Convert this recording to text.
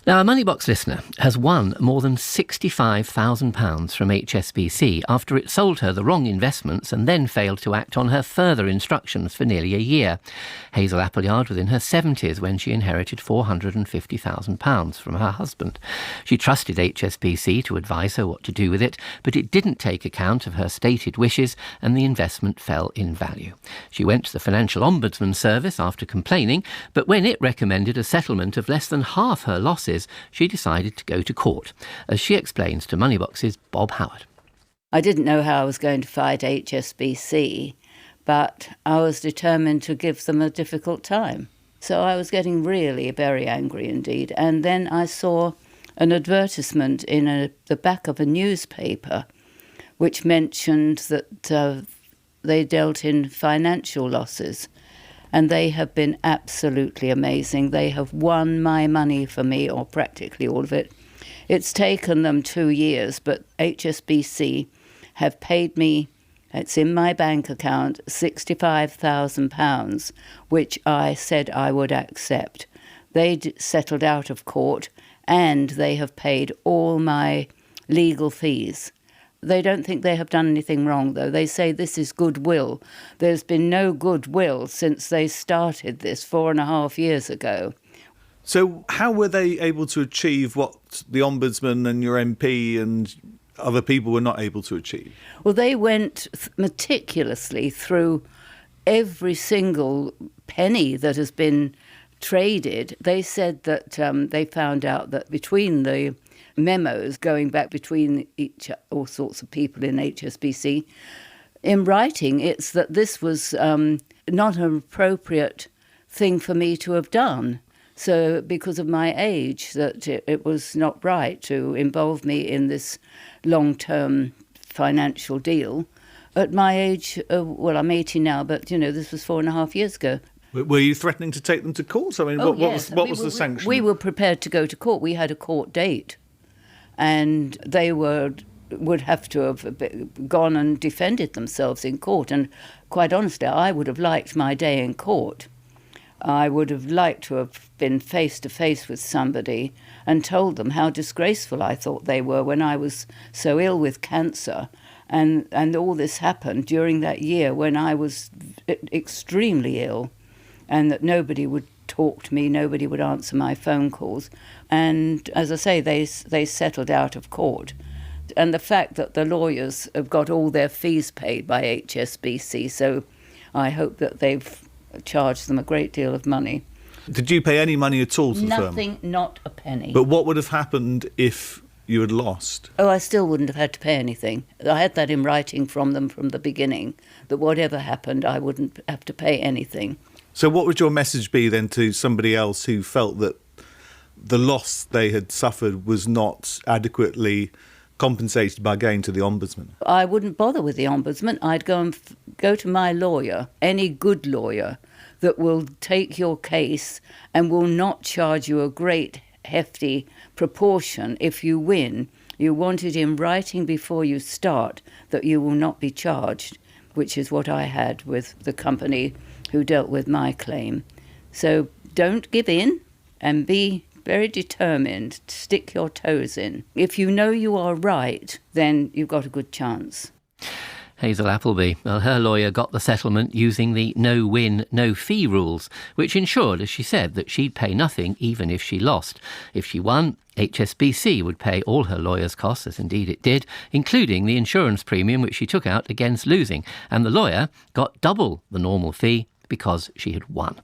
Now, a Moneybox listener has won more than £65,000 from HSBC after it sold her the wrong investments and then failed to act on her further instructions for nearly a year. Hazel Appleyard was in her 70s when she inherited £450,000 from her husband. She trusted HSBC to advise her what to do with it, but it didn't take account of her stated wishes and the investment fell in value. She went to the Financial Ombudsman Service after complaining, but when it recommended a settlement of less than half her losses, she decided to go to court, as she explains to Moneybox's Bob Howard. I didn't know how I was going to fight HSBC, but I was determined to give them a difficult time. So I was getting really very angry indeed. And then I saw an advertisement in the back of a newspaper which mentioned that they dealt in financial losses. And they have been absolutely amazing. They have won my money for me, or practically all of it. It's taken them 2 years, but HSBC have paid me, it's in my bank account, £65,000, which I said I would accept. They settled out of court, and they have paid all my legal fees. They don't think they have done anything wrong, though. They say this is goodwill. There's been no goodwill since they started this 4.5 years ago. So how were they able to achieve what the Ombudsman and your MP and other people were not able to achieve? Well, they went meticulously through every single penny that has been traded. They said that they found out that between the memos going back between all sorts of people in HSBC, in writing, it's that this was not an appropriate thing for me to have done. So because of my age, that it was not right to involve me in this long-term financial deal. At my age, well, I'm 80 now, but, this was 4.5 years ago. Were you threatening to take them to court? I mean, what was the sanction? We were prepared to go to court. We had a court date. And they would have to have gone and defended themselves in court. And quite honestly, I would have liked my day in court. I would have liked to have been face-to-face with somebody and told them how disgraceful I thought they were when I was so ill with cancer. And all this happened during that year when I was extremely ill, and that nobody would talk to me, nobody would answer my phone calls. And as I say, they settled out of court. And the fact that the lawyers have got all their fees paid by HSBC, so I hope that they've charged them a great deal of money. Did you pay any money at all to the firm? Nothing, not a penny. But what would have happened if you had lost? Oh, I still wouldn't have had to pay anything. I had that in writing from them from the beginning, that whatever happened, I wouldn't have to pay anything. So what would your message be then to somebody else who felt that the loss they had suffered was not adequately compensated by going to the Ombudsman? I wouldn't bother with the Ombudsman. I'd go to my lawyer, any good lawyer, that will take your case and will not charge you a great hefty proportion if you win. You want it in writing before you start that you will not be charged, which is what I had with the company who dealt with my claim. So don't give in and be very determined. Stick your toes in. If you know you are right, then you've got a good chance. Hazel Appleby. Well, her lawyer got the settlement using the no-win, no-fee rules, which ensured, as she said, that she'd pay nothing even if she lost. If she won, HSBC would pay all her lawyer's costs, as indeed it did, including the insurance premium which she took out against losing. And the lawyer got double the normal fee because she had won.